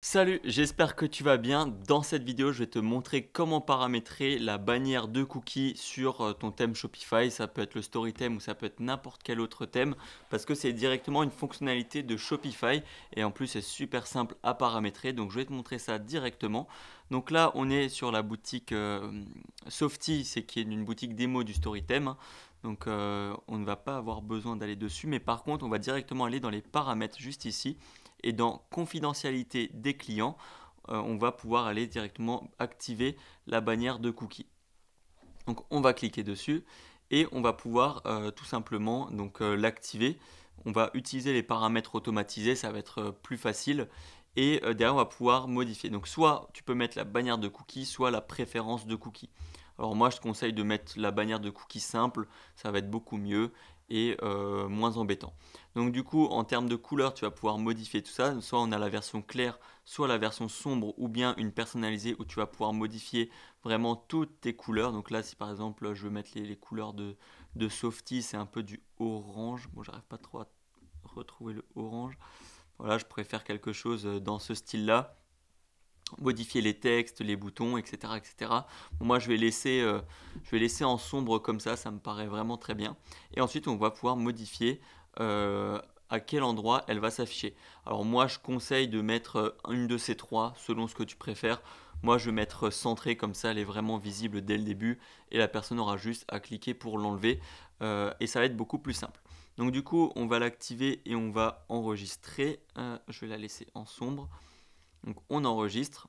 Salut, j'espère que tu vas bien. Dans cette vidéo, je vais te montrer comment paramétrer la bannière de cookies sur ton thème Shopify. Ça peut être le story theme ou ça peut être n'importe quel autre thème parce que c'est directement une fonctionnalité de Shopify et en plus c'est super simple à paramétrer. Donc je vais te montrer ça directement. Donc là, on est sur la boutique Softy, c'est qui est une boutique démo du story theme. Donc on ne va pas avoir besoin d'aller dessus, mais par contre, on va directement aller dans les paramètres juste ici. Et dans confidentialité des clients, on va pouvoir aller directement activer la bannière de cookies. Donc on va cliquer dessus et on va pouvoir tout simplement l'activer. On va utiliser les paramètres automatisés, ça va être plus facile. Et derrière, on va pouvoir modifier. Donc soit tu peux mettre la bannière de cookies, soit la préférence de cookies. Alors moi, je te conseille de mettre la bannière de cookies simple, ça va être beaucoup mieux et moins embêtant. Donc du coup, en termes de couleur, tu vas pouvoir modifier tout ça. Soit on a la version claire, soit la version sombre, ou bien une personnalisée où tu vas pouvoir modifier vraiment toutes tes couleurs. Donc là, si par exemple, je veux mettre les couleurs de Softy, c'est un peu du orange. Bon, j'arrive pas trop à retrouver le orange. Voilà, je préfère quelque chose dans ce style-là. Modifier les textes, les boutons, etc. etc. Bon, moi, je vais laisser en sombre comme ça me paraît vraiment très bien. Et ensuite, on va pouvoir modifier à quel endroit elle va s'afficher. Alors moi, je conseille de mettre une de ces trois, selon ce que tu préfères. Moi, je vais mettre centré, comme ça, elle est vraiment visible dès le début, et la personne aura juste à cliquer pour l'enlever, et ça va être beaucoup plus simple. Donc du coup, on va l'activer et on va enregistrer. Je vais la laisser en sombre. Donc on enregistre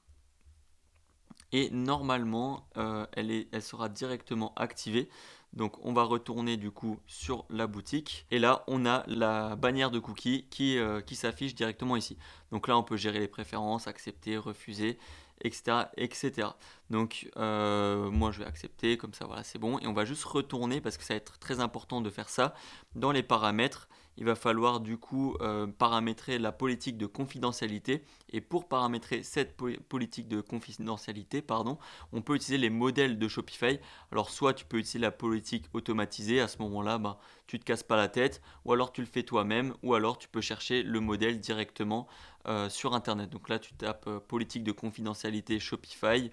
et normalement elle sera directement activée. Donc on va retourner du coup sur la boutique et là on a la bannière de cookies qui s'affiche directement ici. Donc là on peut gérer les préférences, accepter, refuser, etc. etc. Donc moi je vais accepter, comme ça voilà c'est bon. Et on va juste retourner parce que ça va être très important de faire ça. Dans les paramètres, il va falloir du coup paramétrer la politique de confidentialité. Et pour paramétrer cette politique de confidentialité, pardon, on peut utiliser les modèles de Shopify. Alors soit tu peux utiliser la politique automatisée, à ce moment-là, tu ne te casses pas la tête, ou alors tu le fais toi-même, ou alors tu peux chercher le modèle directement sur Internet. Donc là, tu tapes politique de confidentialité Shopify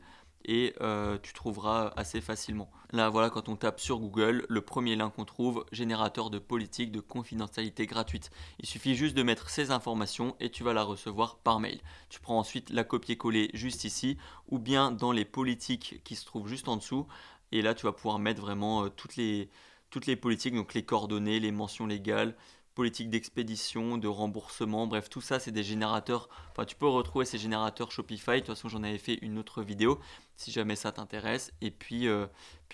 et tu trouveras assez facilement. Là, voilà, quand on tape sur Google, le premier lien qu'on trouve, générateur de politique de confidentialité gratuite. Il suffit juste de mettre ces informations et tu vas la recevoir par mail. Tu prends ensuite la copier-coller juste ici ou bien dans les politiques qui se trouvent juste en dessous. Et là, tu vas pouvoir mettre vraiment toutes les politiques, donc les coordonnées, les mentions légales, politique d'expédition, de remboursement, bref, tout ça, c'est des générateurs. Enfin, tu peux retrouver ces générateurs Shopify. De toute façon, j'en avais fait une autre vidéo si jamais ça t'intéresse. Et puis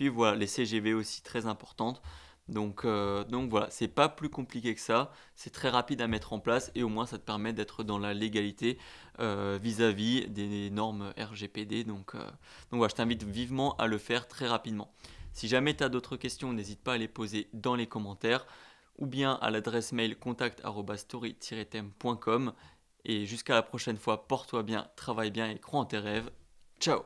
voilà, les CGV aussi très importantes. Donc voilà, c'est pas plus compliqué que ça, c'est très rapide à mettre en place et au moins ça te permet d'être dans la légalité vis-à-vis des normes RGPD. Donc voilà, je t'invite vivement à le faire très rapidement. Si jamais tu as d'autres questions, n'hésite pas à les poser dans les commentaires ou bien à l'adresse mail contact@story-theme.com. Et jusqu'à la prochaine fois, porte-toi bien, travaille bien et crois en tes rêves. Ciao!